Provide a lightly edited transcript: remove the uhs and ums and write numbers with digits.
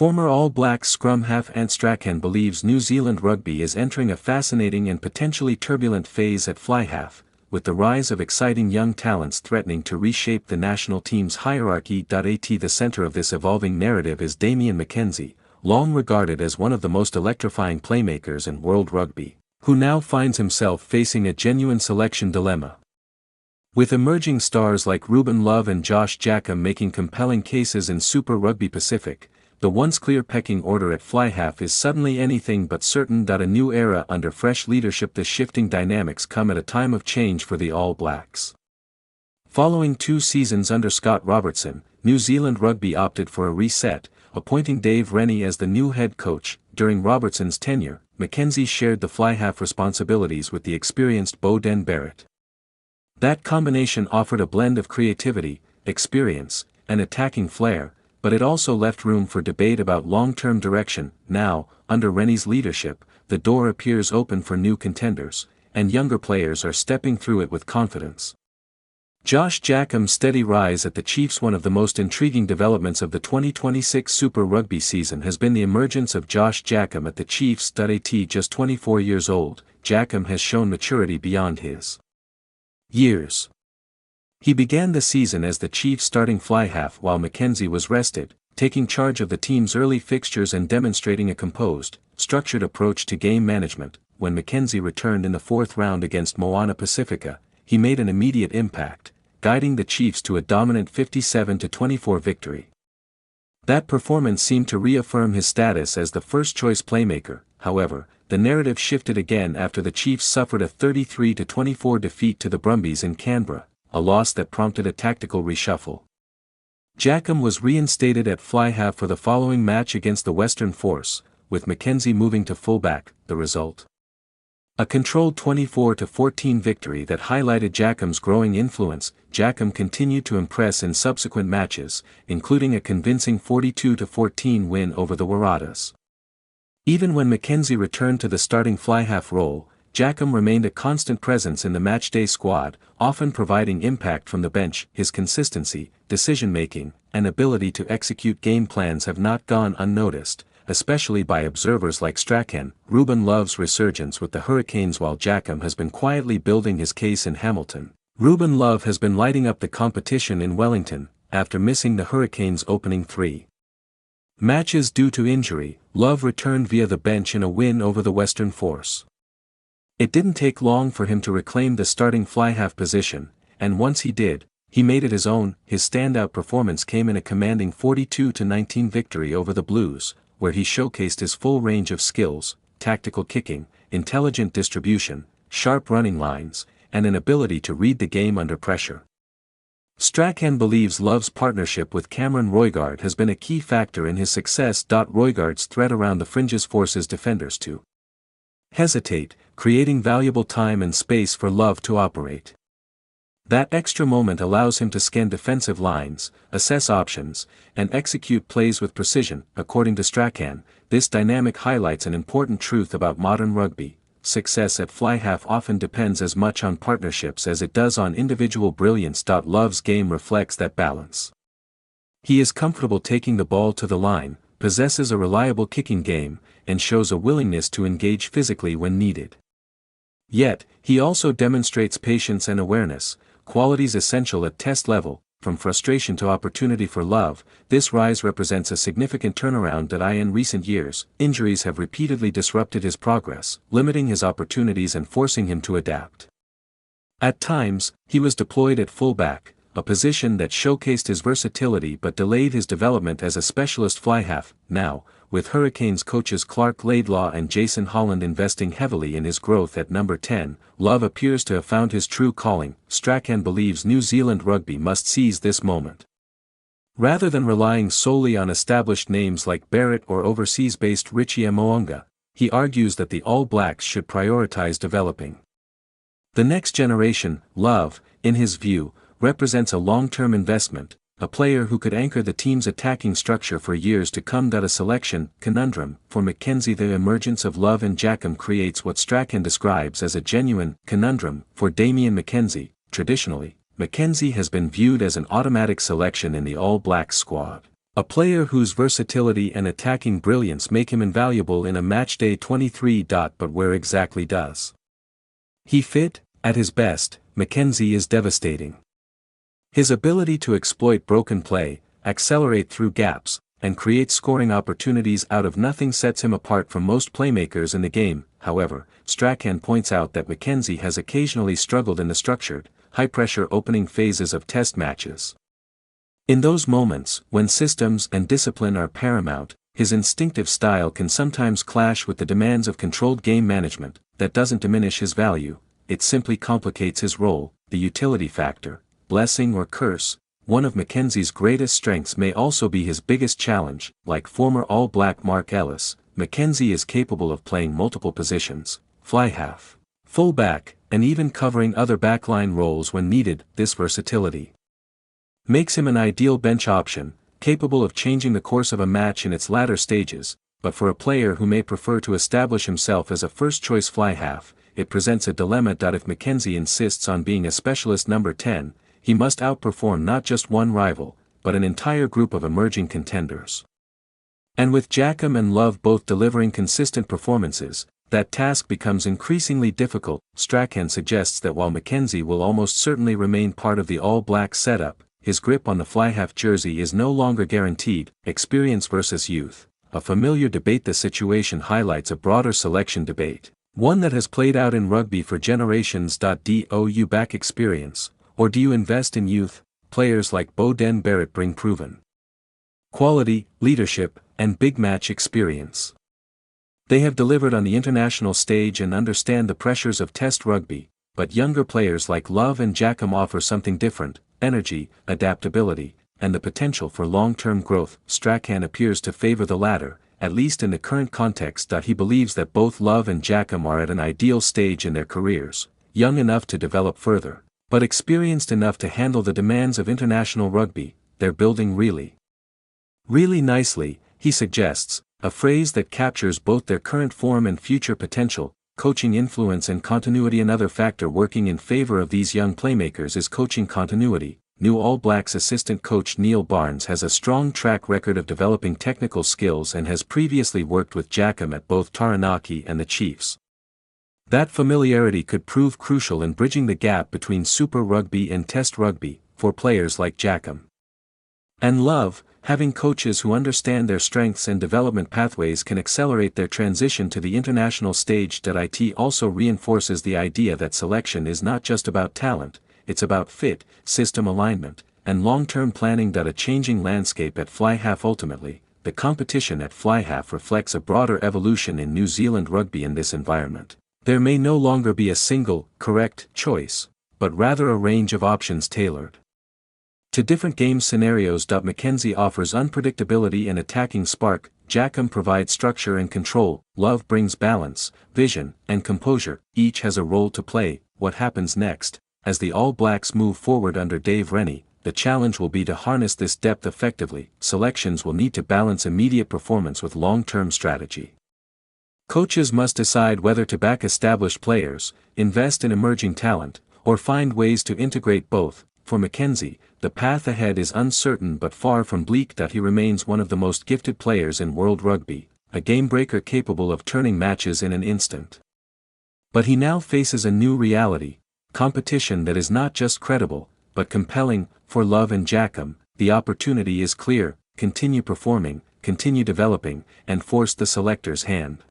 Former All Black scrum half Ant Strachan believes New Zealand rugby is entering a fascinating and potentially turbulent phase at fly-half, with the rise of exciting young talents threatening to reshape the national team's hierarchy. At the center of this evolving narrative is Damian McKenzie, long regarded as one of the most electrifying playmakers in world rugby, who now finds himself facing a genuine selection dilemma. With emerging stars like Ruben Love and Jacomb making compelling cases in Super Rugby Pacific, the once clear pecking order at fly-half is suddenly anything but certain. A new era under fresh leadership. The shifting dynamics come at a time of change for the All Blacks. Following 2 seasons under Scott Robertson, New Zealand Rugby opted for a reset, appointing Dave Rennie as the new head coach. During Robertson's tenure, McKenzie shared the fly-half responsibilities with the experienced Beauden Barrett. That combination offered a blend of creativity, experience, and attacking flair, but it also left room for debate about long-term direction. Now, under Rennie's leadership, the door appears open for new contenders, and younger players are stepping through it with confidence. Jacomb's steady rise at the Chiefs. One of the most intriguing developments of the 2026 Super Rugby season has been the emergence of Jacomb at the Chiefs. At just 24 years old, Jacomb has shown maturity beyond his years. He began the season as the Chiefs' starting fly-half while McKenzie was rested, taking charge of the team's early fixtures and demonstrating a composed, structured approach to game management. When McKenzie returned in the 4th round against Moana Pacifica, he made an immediate impact, guiding the Chiefs to a dominant 57-24 victory. That performance seemed to reaffirm his status as the first-choice playmaker. However, the narrative shifted again after the Chiefs suffered a 33-24 defeat to the Brumbies in Canberra, a loss that prompted a tactical reshuffle. Jacomb was reinstated at fly-half for the following match against the Western Force, with McKenzie moving to full-back. The result? A controlled 24-14 victory that highlighted Jacomb's growing influence. Jacomb continued to impress in subsequent matches, including a convincing 42-14 win over the Waratahs. Even when McKenzie returned to the starting fly-half role, Jacomb remained a constant presence in the matchday squad, often providing impact from the bench. His consistency, decision-making, and ability to execute game plans have not gone unnoticed, especially by observers like Strachan. Ruben Love's resurgence with the Hurricanes. While Jacomb has been quietly building his case in Hamilton, Ruben Love has been lighting up the competition in Wellington. After missing the Hurricanes' opening 3 matches due to injury, Love returned via the bench in a win over the Western Force. It didn't take long for him to reclaim the starting fly-half position, and once he did, he made it his own. His standout performance came in a commanding 42-19 victory over the Blues, where he showcased his full range of skills: tactical kicking, intelligent distribution, sharp running lines, and an ability to read the game under pressure. Strachan believes Love's partnership with Cameron Roigard has been a key factor in his success. Roigard's threat around the fringes forces defenders to hesitate, creating valuable time and space for Love to operate. That extra moment allows him to scan defensive lines, assess options, and execute plays with precision. According to Strachan, this dynamic highlights an important truth about modern rugby: success at fly-half often depends as much on partnerships as it does on individual brilliance. Love's game reflects that balance. He is comfortable taking the ball to the line, possesses a reliable kicking game, and shows a willingness to engage physically when needed. Yet, he also demonstrates patience and awareness, qualities essential at test level. From frustration to opportunity for Love, this rise represents a significant turnaround. In recent years, injuries have repeatedly disrupted his progress, limiting his opportunities and forcing him to adapt. At times, he was deployed at fullback, a position that showcased his versatility but delayed his development as a specialist fly-half. Now, with Hurricanes coaches Clark Laidlaw and Jason Holland investing heavily in his growth at number 10, Love appears to have found his true calling. Strachan believes New Zealand rugby must seize this moment. Rather than relying solely on established names like Barrett or overseas-based Richie Mo'unga, he argues that the All Blacks should prioritize developing the next generation. Love, in his view, represents a long-term investment, a player who could anchor the team's attacking structure for years to come. A selection conundrum for McKenzie. The emergence of Love and Jacomb creates what Strachan describes as a genuine conundrum for Damian McKenzie. Traditionally, McKenzie has been viewed as an automatic selection in the All Blacks squad. A player whose versatility and attacking brilliance make him invaluable in a matchday 23. But where exactly does he fit? At his best, McKenzie is devastating. His ability to exploit broken play, accelerate through gaps, and create scoring opportunities out of nothing sets him apart from most playmakers in the game. However, Strachan points out that McKenzie has occasionally struggled in the structured, high-pressure opening phases of test matches. In those moments, when systems and discipline are paramount, his instinctive style can sometimes clash with the demands of controlled game management. That doesn't diminish his value, it simply complicates his role. The utility factor, blessing or curse. One of McKenzie's greatest strengths may also be his biggest challenge. Like former All Black Mark Ellis, McKenzie is capable of playing multiple positions, fly-half, full-back, and even covering other backline roles when needed. This versatility makes him an ideal bench option, capable of changing the course of a match in its latter stages. But for a player who may prefer to establish himself as a first-choice fly-half, it presents a dilemma. If McKenzie insists on being a specialist number 10, he must outperform not just one rival, but an entire group of emerging contenders. And with Jacomb and Love both delivering consistent performances, that task becomes increasingly difficult. Strachan suggests that while McKenzie will almost certainly remain part of the All Black setup, his grip on the fly-half jersey is no longer guaranteed. Experience versus youth. A familiar debate. The situation highlights a broader selection debate, one that has played out in rugby for generations. Do you back experience, or do you invest in youth? Players like Beauden Barrett bring proven quality, leadership, and big match experience. They have delivered on the international stage and understand the pressures of Test rugby, but younger players like Love and Jacomb offer something different: energy, adaptability, and the potential for long-term growth. Strachan appears to favor the latter, at least in the current context. He believes that both Love and Jacomb are at an ideal stage in their careers, young enough to develop further, but experienced enough to handle the demands of international rugby. They're building really nicely, he suggests, a phrase that captures both their current form and future potential. Coaching influence and continuity. Another factor working in favor of these young playmakers is coaching continuity. New All Blacks assistant coach Neil Barnes has a strong track record of developing technical skills and has previously worked with Jacomb at both Taranaki and the Chiefs. That familiarity could prove crucial in bridging the gap between Super Rugby and Test rugby, for players like Jacomb and Love. Having coaches who understand their strengths and development pathways can accelerate their transition to the international stage. It also reinforces the idea that selection is not just about talent, it's about fit, system alignment, and long-term planning. A changing landscape at fly-half. Ultimately, the competition at fly-half reflects a broader evolution in New Zealand rugby. In this environment, there may no longer be a single, correct choice, but rather a range of options tailored to different game scenarios. McKenzie offers unpredictability and attacking spark, Jacomb provides structure and control, Love brings balance, vision, and composure. Each has a role to play. What happens next? As the All Blacks move forward under Dave Rennie, the challenge will be to harness this depth effectively. Selections will need to balance immediate performance with long-term strategy. Coaches must decide whether to back established players, invest in emerging talent, or find ways to integrate both. For McKenzie, the path ahead is uncertain but far from bleak. He remains one of the most gifted players in world rugby, a game-breaker capable of turning matches in an instant. But he now faces a new reality, competition that is not just credible, but compelling. For Love and Jacomb, the opportunity is clear: continue performing, continue developing, and force the selector's hand.